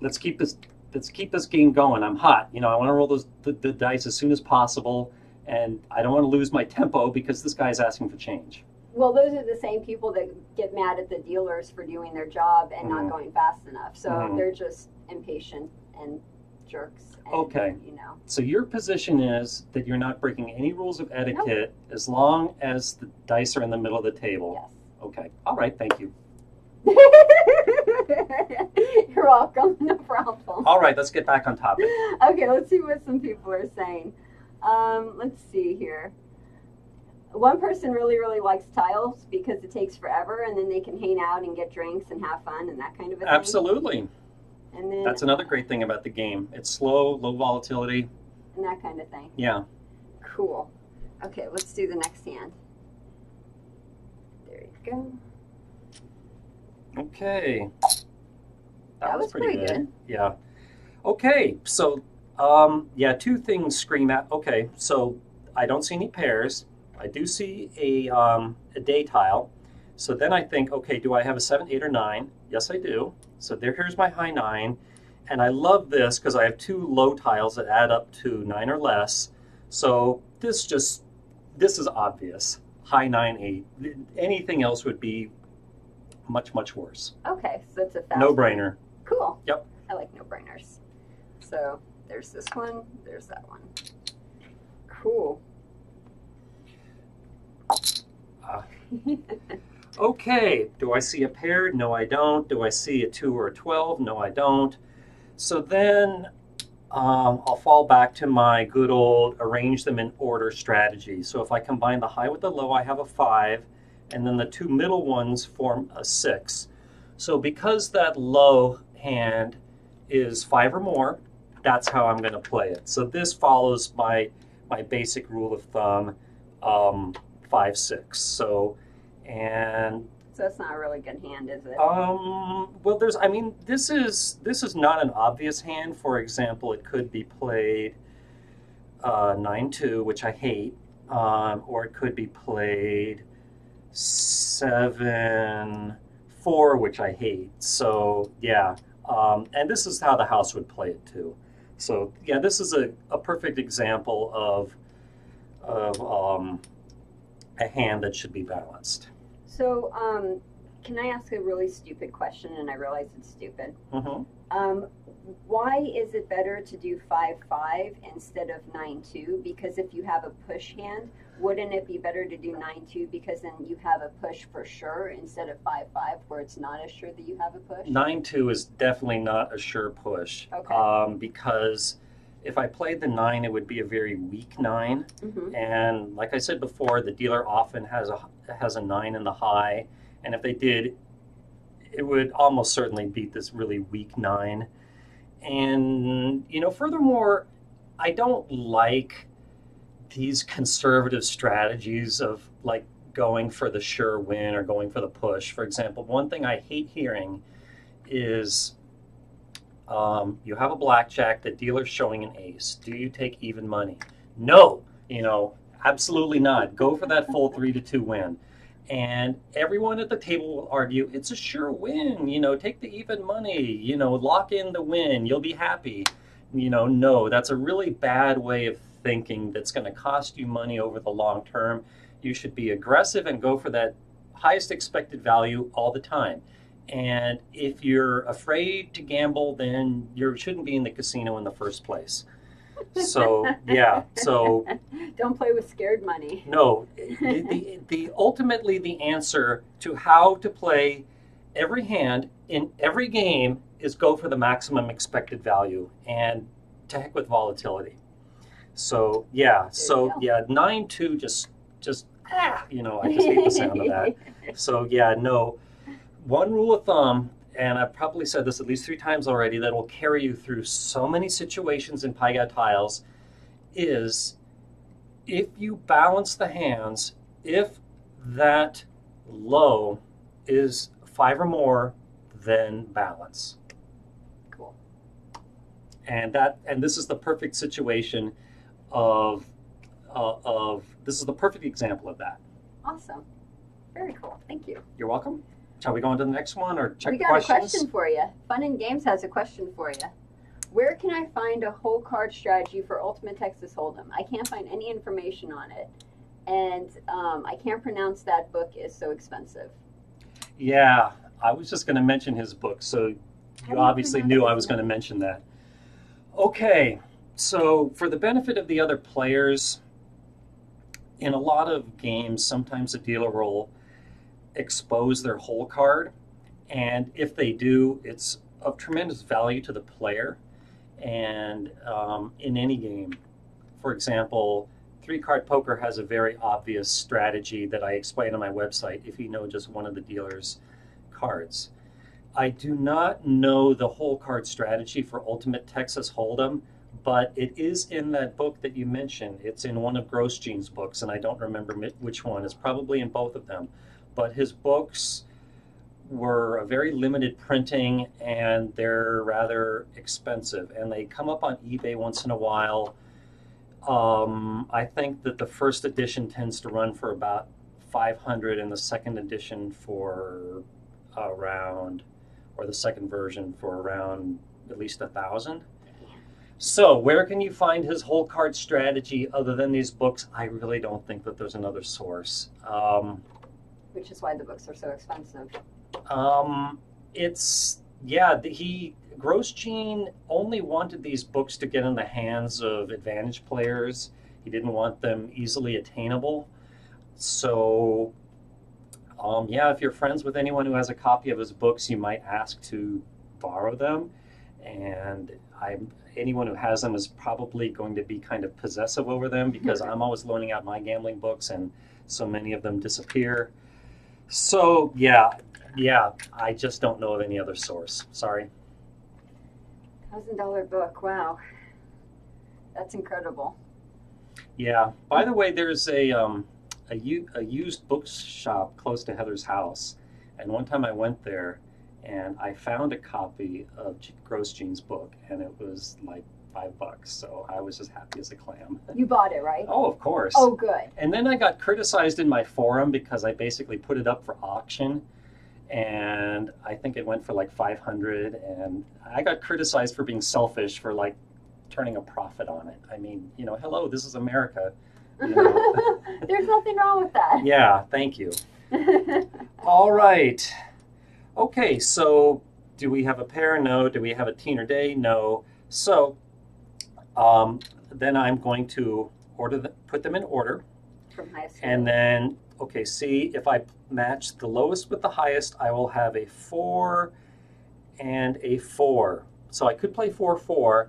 let's keep this game going. I'm hot. I want to roll the dice as soon as possible, and I don't want to lose my tempo because this guy's asking for change. Well, those are the same people that get mad at the dealers for doing their job and not going fast enough. So they're just impatient and jerks. And, okay. So your position is that you're not breaking any rules of etiquette as long as the dice are in the middle of the table. Yes. Okay. All right. Thank you. You're welcome. No problem. All right. Let's get back on topic. Okay. Let's see what some people are saying. Let's see here. One person really likes tiles because it takes forever, and then they can hang out and get drinks and have fun and that kind of a thing. Absolutely. And then That's another great thing about the game. It's slow, low volatility. And that kind of thing. Yeah. Cool. Okay, let's do the next hand. There you go. Okay. That was pretty good. Yeah. Okay, so yeah, two things scream at. Okay, so I don't see any pairs. I do see a day tile. So then I think, okay, do I have a 7, 8, or 9? Yes, I do. So here's my high 9. And I love this because I have two low tiles that add up to 9 or less. So this is obvious. High 9, 8. Anything else would be much worse. Okay, so it's a fast No-brainer. Cool. Yep. I like no-brainers. So there's this one, there's that one. Cool. Okay, do I see a pair? No, I don't. Do I see a 2 or a 12? No, I don't. So then I'll fall back to my good old arrange them in order strategy. So if I combine the high with the low, I have a 5, and then the two middle ones form a 6. So because that low hand is 5 or more, that's how I'm going to play it. So this follows my basic rule of thumb, 5, 6. So that's not a really good hand, is it? Well, this is not an obvious hand. For example, it could be played 9-2, which I hate, or it could be played 7-4, which I hate. So yeah, and this is how the house would play it too. So yeah, this is a perfect example of a hand that should be balanced. So, can I ask a really stupid question? And I realize it's stupid. Mm-hmm. Why is it better to do 5-5 instead of 9-2? Because if you have a push hand, wouldn't it be better to do 9-2 because then you have a push for sure instead of 5-5 where it's not as sure that you have a push? 9-2 is definitely not a sure push. Okay. Because if I played the 9, it would be a very weak 9. Mm-hmm. And like I said before, the dealer often has a 9 in the high. And if they did, it would almost certainly beat this really weak 9. And, furthermore, I don't like these conservative strategies of like going for the sure win or going for the push. For example, one thing I hate hearing is you have a blackjack, the dealer's showing an ace. Do you take even money? No, absolutely not. Go for that full 3-2 win. And everyone at the table will argue, it's a sure win, take the even money, lock in the win, you'll be happy. No, that's a really bad way of thinking that's going to cost you money over the long term. You should be aggressive and go for that highest expected value all the time. And if you're afraid to gamble, then you shouldn't be in the casino in the first place. So yeah, so don't play with scared money. No, ultimately the answer to how to play every hand in every game is go for the maximum expected value and to heck with volatility. So yeah, 9-2 just I just hate the sound of that. So yeah, no. One rule of thumb, and I've probably said this at least 3 times already, that will carry you through so many situations in Pai Gow Tiles, is if you balance the hands, if that low is 5 or more, then balance. Cool. And this is the perfect situation of this is the perfect example of that. Awesome. Very cool. Thank you. You're welcome. Shall we go on to the next one or check questions? We got a question for you. Fun and Games has a question for you. Where can I find a whole card strategy for Ultimate Texas Hold'em? I can't find any information on it. And I can't pronounce that book is so expensive. Yeah, I was just going to mention his book, so you obviously knew I was going to mention that. Okay, so for the benefit of the other players, in a lot of games, sometimes the dealer will expose their whole card, and if they do, it's of tremendous value to the player. And in any game, for example, 3-card poker has a very obvious strategy that I explain on my website if you know just one of the dealer's cards. I do not know the whole card strategy for Ultimate Texas Hold'em, but it is in that book that you mentioned. It's in one of Grosjean's books, and I don't remember which one. It's probably in both of them. But his books were a very limited printing, and they're rather expensive. And they come up on eBay once in a while. I think that the first edition tends to run for about $500, and the second edition for around, or the second version for around at least $1,000. So where can you find his whole card strategy other than these books? I really don't think that there's another source. Which is why the books are so expensive. Grosjean only wanted these books to get in the hands of advantage players. He didn't want them easily attainable. So, if you're friends with anyone who has a copy of his books, you might ask to borrow them. And anyone who has them is probably going to be kind of possessive over them because I'm always loaning out my gambling books and so many of them disappear. So, yeah, I just don't know of any other source. Sorry. $1,000 book, wow. That's incredible. Yeah. By the way, there's a used bookshop close to Heather's house. And one time I went there and I found a copy of Grosjean's book, and it was like $5, so I was just happy as a clam. You bought it, right? Oh, of course. Oh, good. And then I got criticized in my forum because I basically put it up for auction, and I think it went for like $500, and I got criticized for being selfish for like turning a profit on it. I mean, hello, this is America. There's nothing wrong with that. Yeah, thank you. All right. Okay, so do we have a pair? No. Do we have a teen or day? No. So then I'm going to put them in order. From highest to and then, see if I match the lowest with the highest, I will have a 4 and a 4. So I could play 4-4,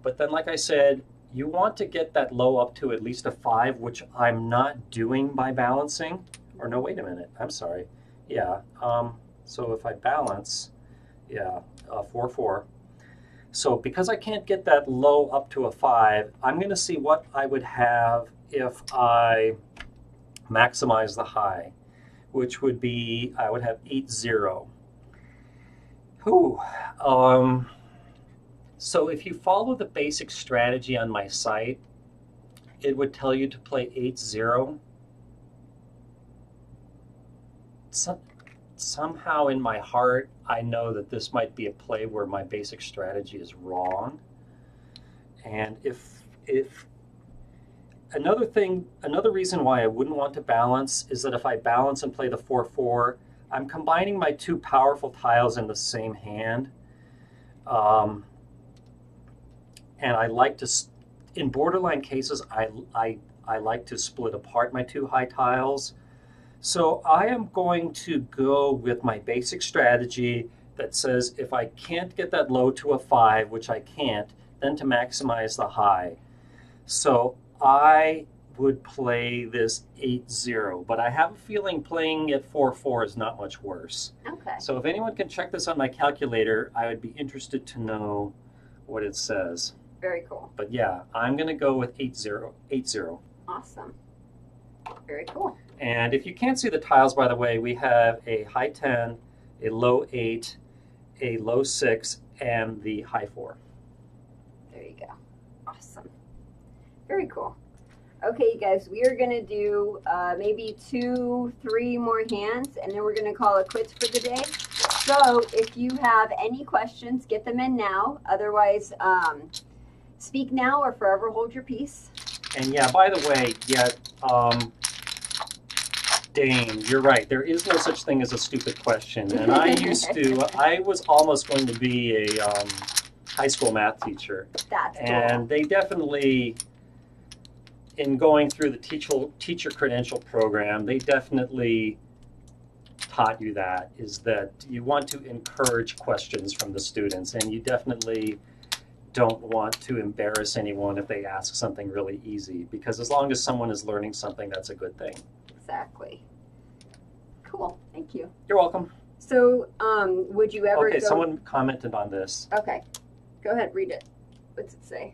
but then like I said, you want to get that low up to at least a 5, which I'm not doing by balancing. Or no, wait a minute. I'm sorry. Yeah. So if I balance, 4-4. So because I can't get that low up to a 5, I'm going to see what I would have if I maximize the high, which would be, I would have 8-0. So if you follow the basic strategy on my site, it would tell you to play 8-0. Somehow in my heart, I know that this might be a play where my basic strategy is wrong. And if another reason why I wouldn't want to balance is that if I balance and play the 4-4, I'm combining my two powerful tiles in the same hand. And I like to, in borderline cases, I like to split apart my two high tiles. So I am going to go with my basic strategy that says if I can't get that low to a 5, which I can't, then to maximize the high. So I would play this 8-0, but I have a feeling playing at 4-4 is not much worse. Okay. So if anyone can check this on my calculator, I would be interested to know what it says. Very cool. But yeah, I'm going to go with 8-0. Awesome. Very cool. And if you can't see the tiles, by the way, we have a high 10, a low 8, a low 6, and the high 4. There you go. Awesome. Very cool. Okay, you guys, we are going to do maybe 2-3 more hands, and then we're going to call it quits for the day. So if you have any questions, get them in now. Otherwise, speak now or forever hold your peace. And yeah, by the way, Dane, you're right. There is no such thing as a stupid question. And I was almost going to be a high school math teacher. That's cool. And they definitely, in going through the teacher credential program, they definitely taught you that, is that you want to encourage questions from the students. And you definitely don't want to embarrass anyone if they ask something really easy, because as long as someone is learning something, that's a good thing. Exactly. Cool. Thank you. You're welcome. So, would you ever Okay, go... someone commented on this. Okay. Go ahead, read it. What's it say?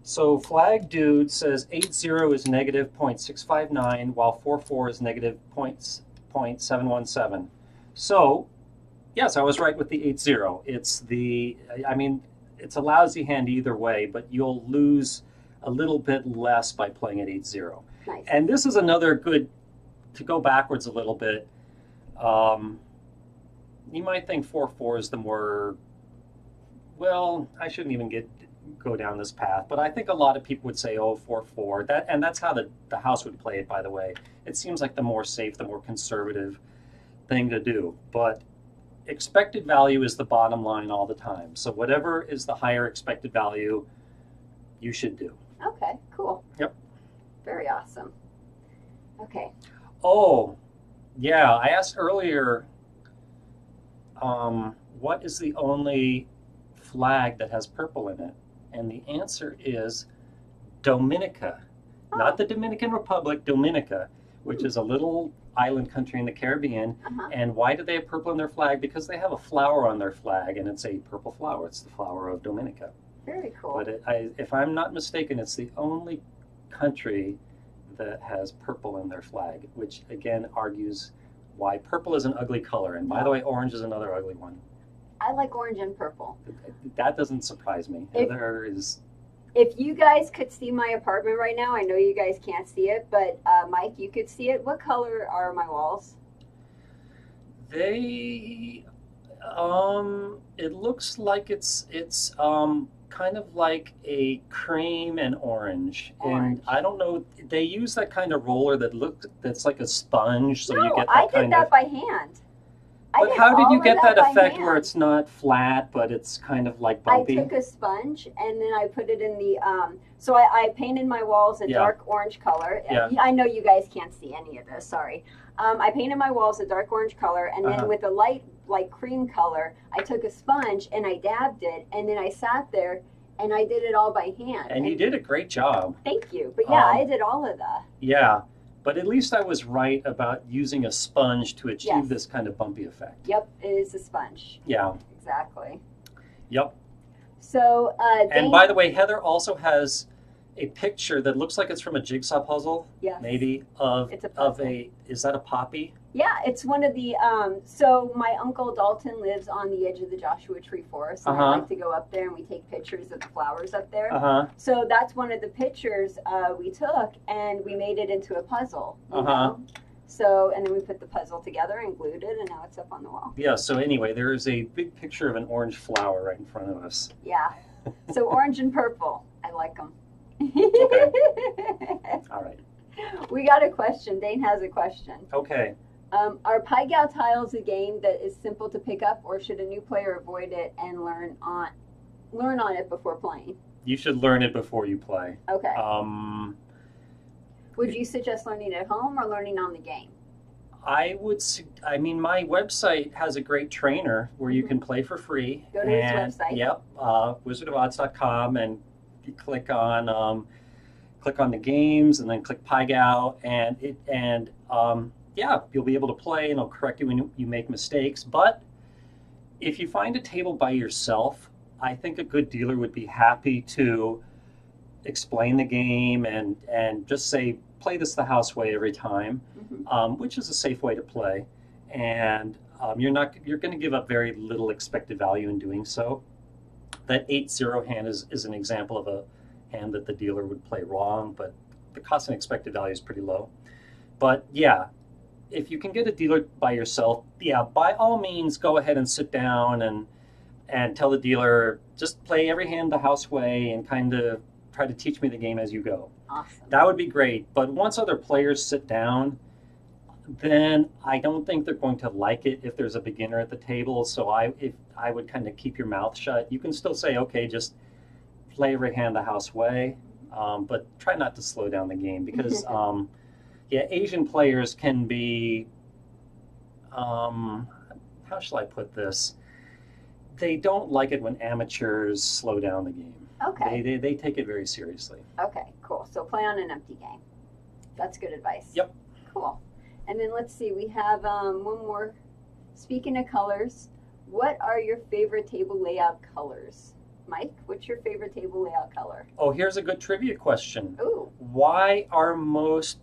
So Flag Dude says 80 is negative 0.659, while 44 is negative 0.717. So, yes, I was right with the 80. It's the, I mean, it's a lousy hand either way, but you'll lose a little bit less by playing at 80. Nice. And this is another good, to go backwards a little bit, you might think 4-4 is the more, well, I shouldn't even go down this path, but I think a lot of people would say, oh, 4-4. And that's how the house would play it, by the way. It seems like the more safe, the more conservative thing to do. But expected value is the bottom line all the time. So whatever is the higher expected value, you should do. Okay, cool. Yep. Very awesome. Okay. Oh, yeah, I asked earlier, what is the only flag that has purple in it? And the answer is Dominica. Oh. Not the Dominican Republic, Dominica, which is a little island country in the Caribbean. And why do they have purple in their flag? Because they have a flower on their flag, and it's a purple flower. It's the flower of Dominica. Very cool. But if I'm not mistaken, it's the only country that has purple in their flag, which again argues why purple is an ugly color. And by the way, orange is another ugly one. I like orange and purple. That doesn't surprise me. If you guys could see my apartment right now, I know you guys can't see it, but Mike, you could see it. What color are my walls? They, it looks like it's kind of like a cream and orange. And I don't know, they use that kind of roller that's like a sponge, so you get that I did that by hand. But how did you get that effect where it's not flat, but it's kind of like bumpy? I took a sponge and then I put it in the, so I painted my walls a dark orange color. Yeah. I know you guys can't see any of this, sorry. I painted my walls a dark orange color, and then with a light, like cream color, I took a sponge and I dabbed it, and then I sat there and I did it all by hand. And you did a great job. Thank you. But yeah, I did all of that. Yeah. But at least I was right about using a sponge to achieve this kind of bumpy effect. Yep, it is a sponge. Yeah. Exactly. Yep. So, and by the way, Heather also has a picture that looks like it's from a jigsaw puzzle. Yes. Maybe is that a poppy? Yeah, it's one of the, so my uncle Dalton lives on the edge of the Joshua Tree Forest, and I like to go up there and we take pictures of the flowers up there. So that's one of the pictures we took, and we made it into a puzzle. You know? So, and then we put the puzzle together and glued it, and now it's up on the wall. Yeah, so anyway, there is a big picture of an orange flower right in front of us. Yeah, so orange and purple, I like them. Okay. All right. We got a question. Dane has a question. Okay. Are Pai Gow Tiles a game that is simple to pick up, or should a new player avoid it and learn on it before playing? You should learn it before you play. Okay. Would you suggest learning at home or learning on the game? I mean, my website has a great trainer where you can play for free. Go to his website. Yep, wizardofodds.com, and you click on the games, and then click Pai Gow, and yeah, you'll be able to play, and it'll correct you when you make mistakes. But if you find a table by yourself, I think a good dealer would be happy to explain the game and just say, play this the house way every time, which is a safe way to play. And you're going to give up very little expected value in doing so. That 8-0 hand is an example of a hand that the dealer would play wrong, but the cost and expected value is pretty low. But yeah, if you can get a dealer by yourself, yeah, by all means, go ahead and sit down and tell the dealer, just play every hand the house way and kind of try to teach me the game as you go. Awesome. That would be great. But once other players sit down, then I don't think they're going to like it if there's a beginner at the table. So I would kind of keep your mouth shut. You can still say, okay, just play every hand the house way, but try not to slow down the game, because yeah, Asian players can be, how shall I put this? they don't like it when amateurs slow down the game. Okay. They take it very seriously. Okay, cool. So play on an empty game. That's good advice. Yep. Cool. And then let's see, we have one more. Speaking of colors, what are your favorite table layout colors? Mike, what's your favorite table layout color? Oh, here's a good trivia question. Ooh. Why are most,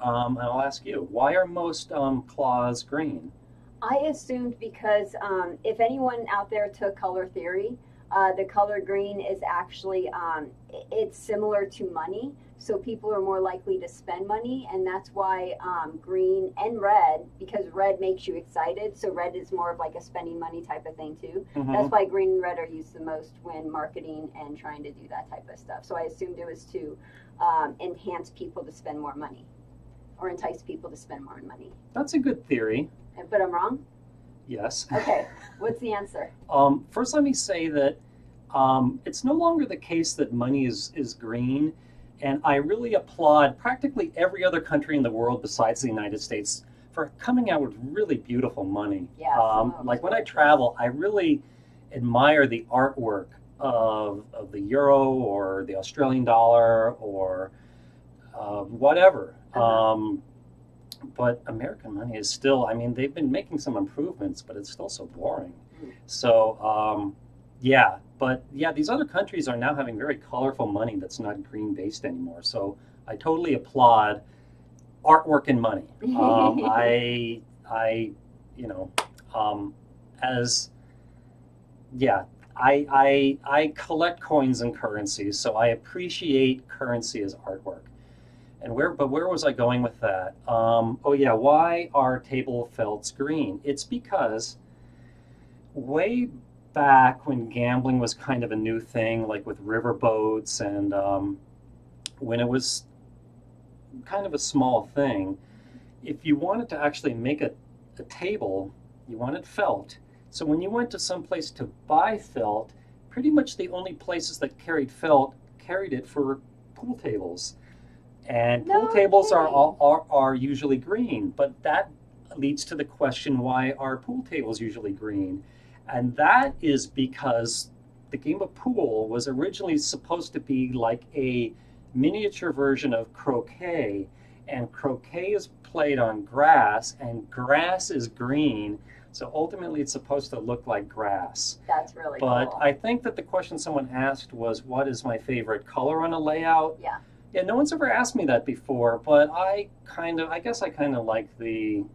I'll ask you, why are most claws green? I assumed because if anyone out there took color theory, the color green is actually, it's similar to money. So people are more likely to spend money, and that's why green and red, because red makes you excited, so red is more of like a spending money type of thing too. Mm-hmm. That's why green and red are used the most when marketing and trying to do that type of stuff. So I assumed it was to enhance people to spend more money, or entice people to spend more money. That's a good theory. But I'm wrong? Yes. Okay, what's the answer? First, let me say that it's no longer the case that money is green. And I really applaud practically every other country in the world besides the United States for coming out with really beautiful money. Yeah, like when I travel, I really admire the artwork of the euro or the Australian dollar or whatever. But American money is still, I mean, they've been making some improvements, but it's still so boring. So, yeah, but yeah, these other countries are now having very colorful money that's not green based anymore. So I totally applaud artwork and money. I collect coins and currencies, so I appreciate currency as artwork. And where was I going with that? Oh yeah, why are table felts green? It's because way back when gambling was kind of a new thing, like with riverboats, and when it was kind of a small thing, if you wanted to actually make a table, you wanted felt. So when you went to some place to buy felt, pretty much the only places that carried felt carried it for pool tables. And pool tables are usually green, but that leads to the question, why are pool tables usually green? And that is because the game of pool was originally supposed to be like a miniature version of croquet, and croquet is played on grass, and grass is green, so ultimately it's supposed to look like grass. That's really cool. But I think that the question someone asked was, what is my favorite color on a layout? Yeah. Yeah, no one's ever asked me that before, but I guess I kind of like kind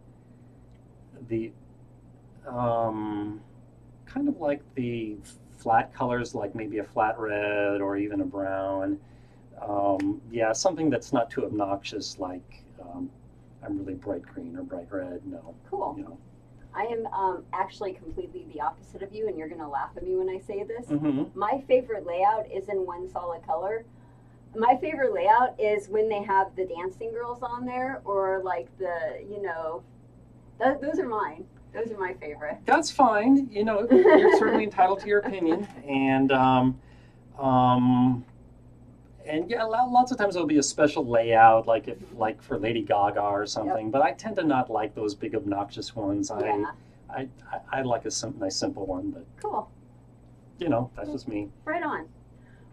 of like the flat colors, like maybe a flat red or even a brown. Yeah, something that's not too obnoxious, like I'm really bright green or bright red. No. Cool. You know. I am actually completely the opposite of you, and you're going to laugh at me when I say this. Mm-hmm. My favorite layout isn't one solid color. My favorite layout is when they have the dancing girls on there, or like the, those are mine. Those are my favorite. That's fine. You're certainly entitled to your opinion. And yeah, lots of times there'll be a special layout, like for Lady Gaga or something. Yep. But I tend to not like those big obnoxious ones. Yeah. I like a nice simple one. But cool. That's just me. Right on.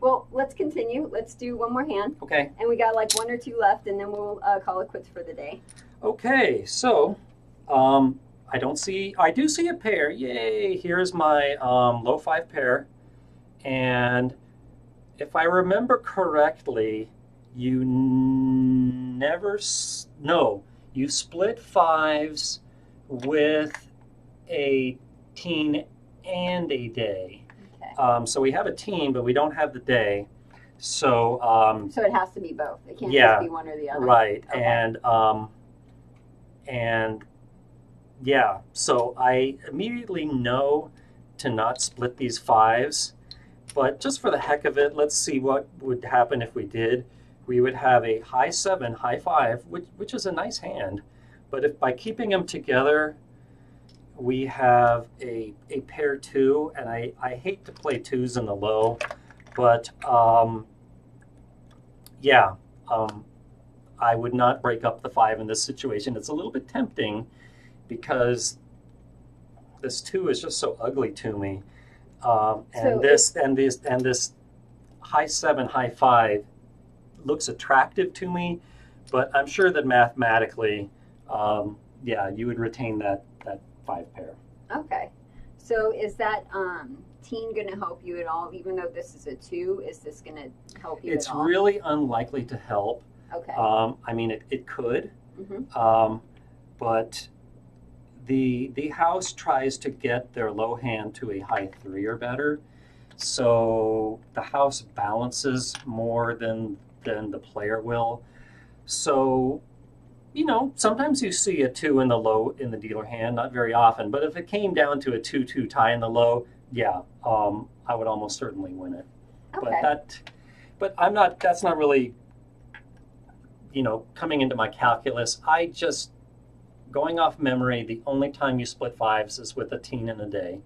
Well, let's continue. Let's do one more hand. Okay. And we got like one or two left, and then we'll call it quits for the day. Okay. So, I do see a pair. Yay! Here's my low 5 pair. And if I remember correctly, you split 5s with a teen and a day. Okay. So we have a teen, but we don't have the day. So so it has to be both. It can't just be one or the other. Right. Okay. And yeah, so I immediately know to not split these 5s, but just for the heck of it, let's see what would happen if we did. We would have a high 7, high 5, which is a nice hand, but if by keeping them together, we have a pair 2, and I hate to play 2s in the low, but yeah, I would not break up the 5 in this situation. It's a little bit tempting, because this 2 is just so ugly to me. And this high 7, high 5 looks attractive to me, but I'm sure that mathematically, yeah, you would retain that 5 pair. Okay. So is that teen going to help you at all? Even though this is a 2, is this going to help you It's at all? really unlikely to help. Okay. I mean, it could, but the house tries to get their low hand to a high 3 or better, so the house balances more than the player will. So, you know, sometimes you see a 2 in the dealer hand, not very often, but if it came down to a 2-2 tie in the low, yeah, I would almost certainly win it. Okay. But I'm not. That's not really, you know, coming into my calculus. I just, going off memory, the only time you split 5s is with a teen in a day.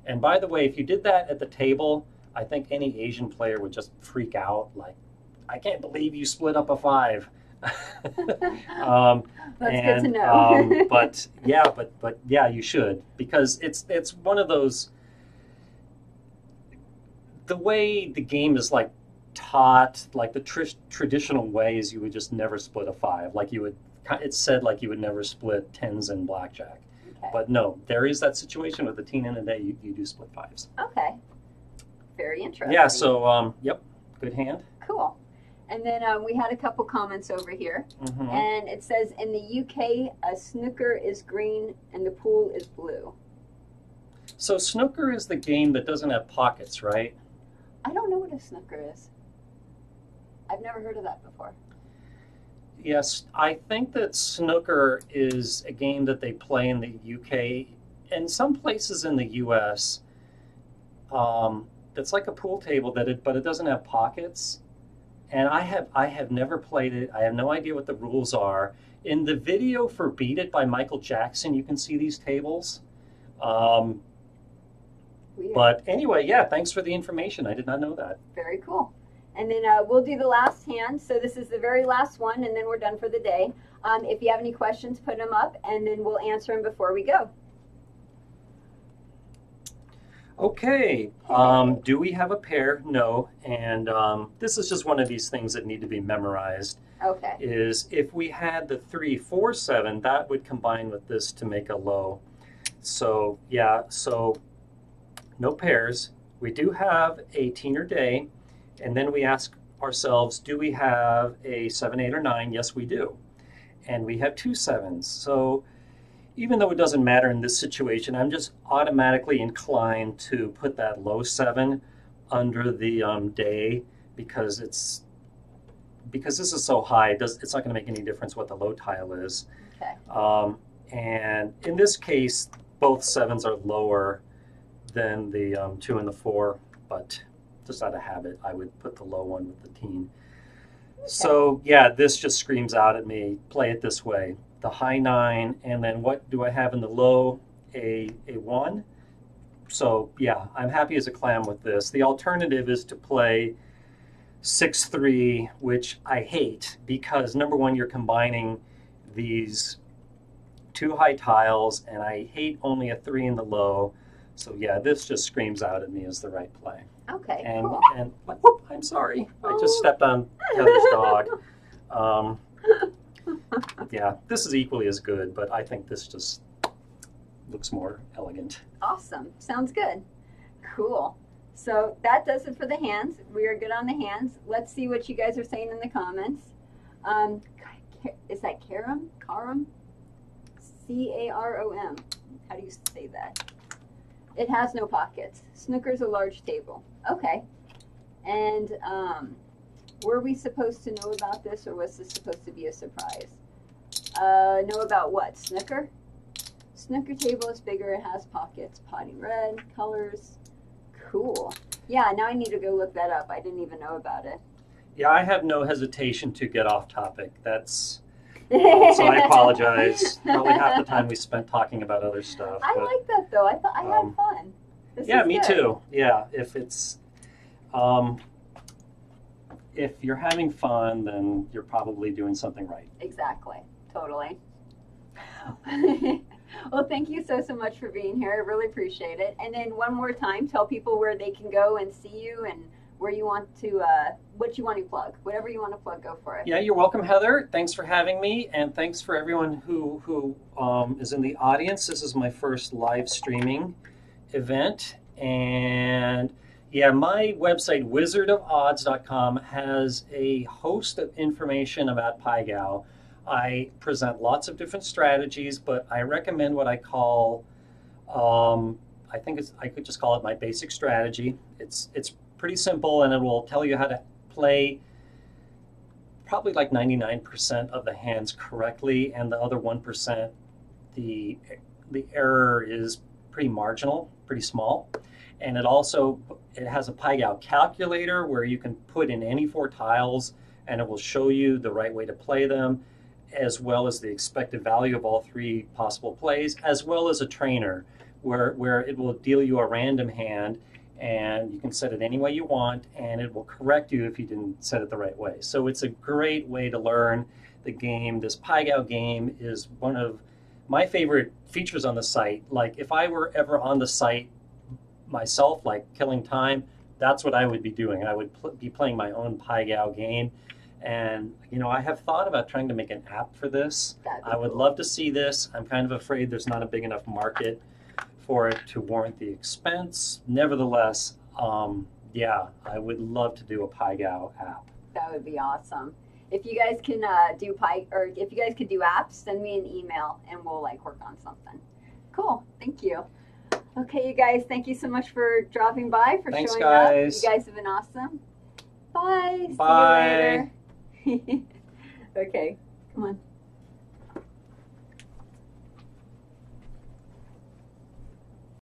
And by the way, if you did that at the table, I think any Asian player would just freak out, like, I can't believe you split up a 5. That's good to know. but yeah, you should, because it's one of those, the way the game is like taught, like the traditional ways, you would just never split a 5. Like it's said like you would never split 10s in blackjack. Okay. But no, there is that situation with a teen in a day, you do split 5s. Okay. Very interesting. Yeah, so, yep, good hand. Cool. And then we had a couple comments over here. And it says, in the UK, a snooker is green and the pool is blue. So snooker is the game that doesn't have pockets, right? I don't know what a snooker is. I've never heard of that before. Yes, I think that snooker is a game that they play in the UK and some places in the US. That's like a pool table but it doesn't have pockets. And I have never played it. I have no idea what the rules are. In the video for Beat It by Michael Jackson, you can see these tables. But anyway, yeah, thanks for the information. I did not know that. Very cool. And then we'll do the last hand. So this is the very last one, and then we're done for the day. If you have any questions, put them up, and then we'll answer them before we go. Okay. Do we have a pair? No. And this is just one of these things that need to be memorized. Okay. Is if we had the 3, 4, 7, that would combine with this to make a low. So, yeah, so no pairs. We do have a teen or day, and then we ask ourselves, do we have a 7, 8, or 9? Yes, we do. And we have 2 7s. So even though it doesn't matter in this situation, I'm just automatically inclined to put that low 7 under the day because this is so high, it's not going to make any difference what the low tile is. Okay. And in this case, both 7s are lower than the 2 and the 4, but just out of habit, I would put the low one with the teen. Okay. So yeah, this just screams out at me, play it this way. The high 9, and then what do I have in the low? A 1. So yeah, I'm happy as a clam with this. The alternative is to play 6, 3, which I hate because number one, you're combining these 2 high tiles, and I hate only a 3 in the low. So yeah, this just screams out at me as the right play. Okay, and, cool. And whoop, I'm sorry, I just stepped on Heather's dog. Yeah, this is equally as good, but I think this just looks more elegant. Awesome. Sounds good. Cool. So that does it for the hands. We are good on the hands. Let's see what you guys are saying in the comments. Is that Karam? Karam? C-A-R-O-M. How do you say that? It has no pockets. Snooker's a large table. Okay. And were we supposed to know about this, or was this supposed to be a surprise? Know about what? Snooker? Snooker table is bigger. It has pockets. Potty red. Colors. Cool. Yeah, now I need to go look that up. I didn't even know about it. Yeah, I have no hesitation to get off topic. That's so I apologize. Probably half the time we spent talking about other stuff. I like that though. I thought I had fun. Yeah, me too. Yeah, if it's if you're having fun, then you're probably doing something right. Exactly. Totally. Well, thank you so much for being here. I really appreciate it. And then one more time, tell people where they can go and see you and where you want to, what you want to plug. Whatever you want to plug, go for it. Yeah, you're welcome, Heather. Thanks for having me, and thanks for everyone who is in the audience. This is my first live streaming event, and yeah, my website, wizardofodds.com, has a host of information about Pai Gow. I present lots of different strategies, but I recommend what I call, I could just call it my basic strategy. It's pretty simple, and it will tell you how to play probably like 99% of the hands correctly, and the other 1%, the error is pretty marginal, pretty small. And it has a Pai Gow calculator where you can put in any 4 tiles, and it will show you the right way to play them, as well as the expected value of all 3 possible plays, as well as a trainer where it will deal you a random hand, and you can set it any way you want, and it will correct you if you didn't set it the right way. So it's a great way to learn the game. This Pai Gow game is one of my favorite features on the site. Like, if I were ever on the site myself, like killing time, that's what I would be doing. I would be playing my own Pai Gow game. And, you know, I have thought about trying to make an app for this. I would love to see this. I'm kind of afraid there's not a big enough market for it to warrant the expense. Nevertheless, yeah, I would love to do a Pai Gow app. That would be awesome. If you guys can if you guys could do apps, send me an email and we'll like work on something. Cool. Thank you. Okay, you guys, thank you so much for dropping by, for Thanks, showing guys. up. You guys have been awesome. Bye. Bye. See you later. Okay, come on.